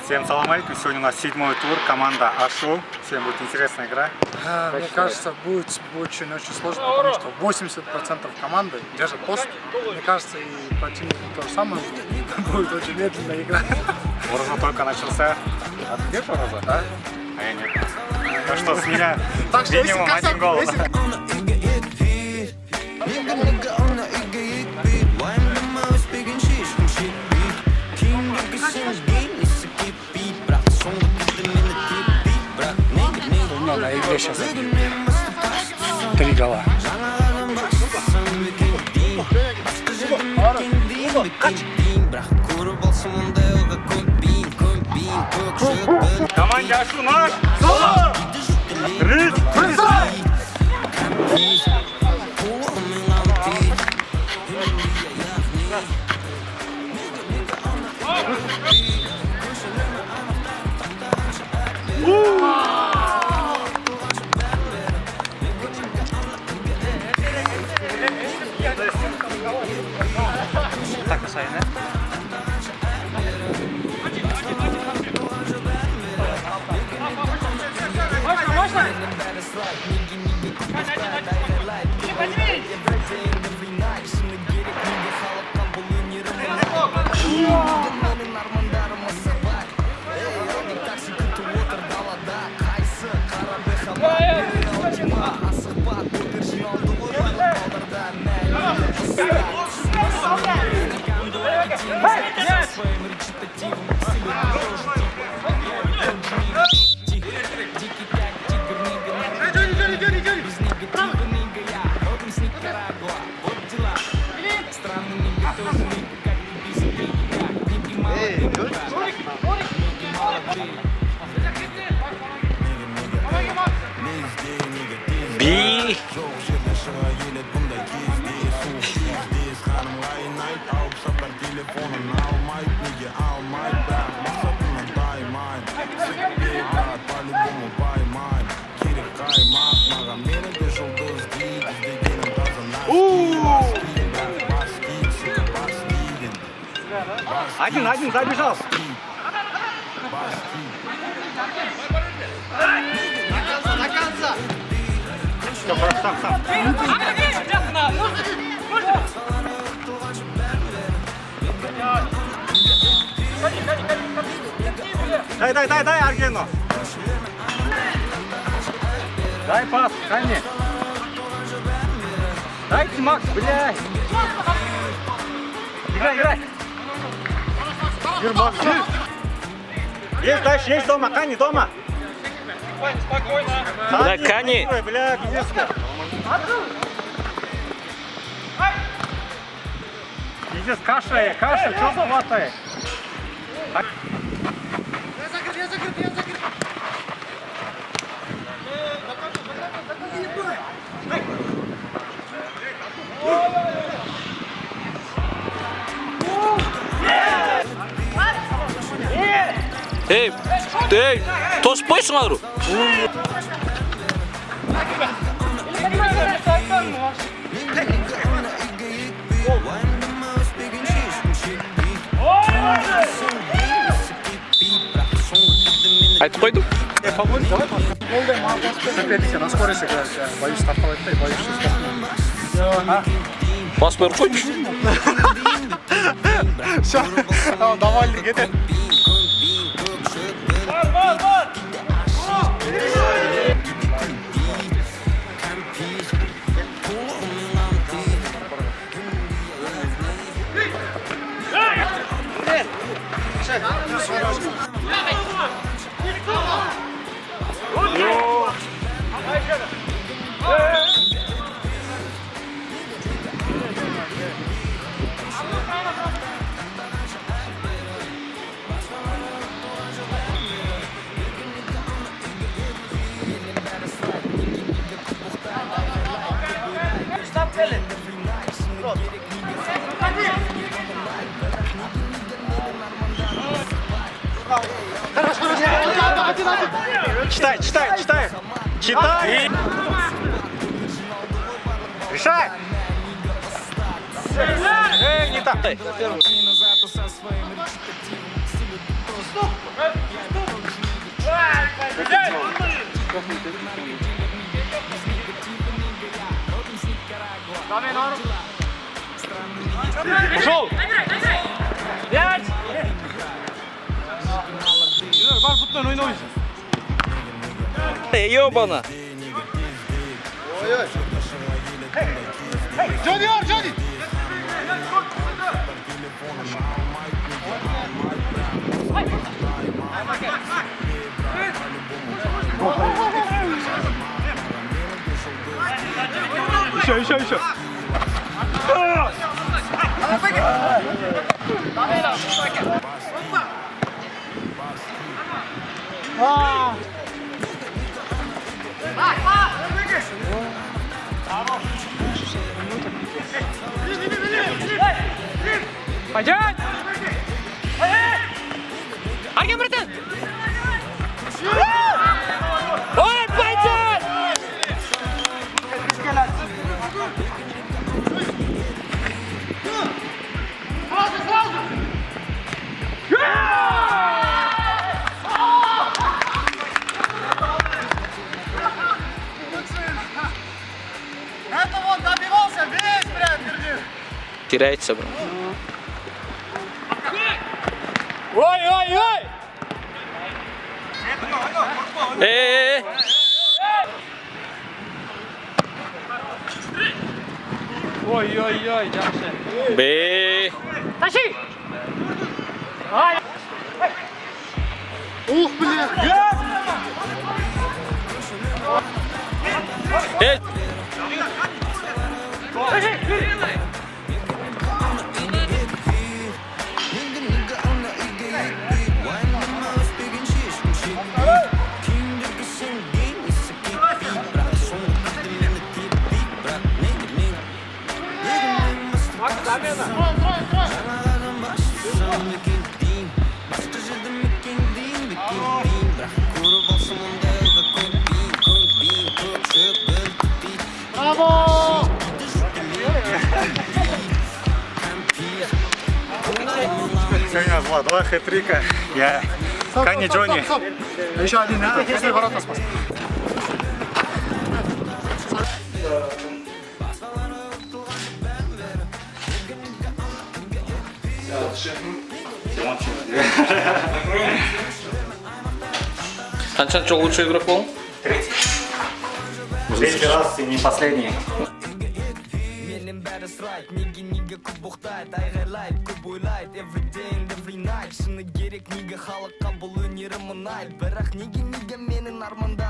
Всем салам алейкум. Сегодня у нас 7-й тур. Команда Ашу. Всем будет интересная игра. Мне кажется, будет очень-очень сложно, потому что 80% команды держат пост. Мне кажется, и противник то же самое будет очень медленная игра. Уроза только начался. А ты где Уроза? Да? А я нет. Ну что, с меня Так что минимум один гол. На игре сейчас 3 гола. Команда Ашу наш! Рис! Так, Асайна. Можно? Би. Один забежал. Сам. Дай Аргену. Дай пас, Кани. Дайте, Макс, блядь. Играй. Юр, Макс, Юр. Есть дальше, есть дома, Кани, дома. Спокойно. Да, Кани. Бля, пиздец. Пиздец, каша, что заватает? Я закрыт. Эй, тосып қойсың алыру. Айтып қойдым. Соперники на скорость играют. Я боюсь стартовать, боюсь, что стартовать. Пас беріп қойды. Все, довольный, кетет. Бар. Читай. Решай! Не так. Ушел! Пять! Бар футбол ойнайсың. Ёбана. Джоди, Джоди! Еще. Пойдет! Арген, братан! Ой, пойдет! Это вот добивался весь прям Бердин. Теряется, бро. Ой! Ой, жақсы. Бе. Тащи! Ух, блин! Эй. Браво! Сегодня два хэт-трика. Я Канни Джонни. Еще один, если ворота спас. Қаншаншы лучший игрок был? Третий раз и не последний. Менен бәрі сұрайды, неге көп боқтайды, айғайлайды, көп ойлайды, every day and every night. Шыны керек, неге халыққа бұл өнерім ұнайды, бірақ неге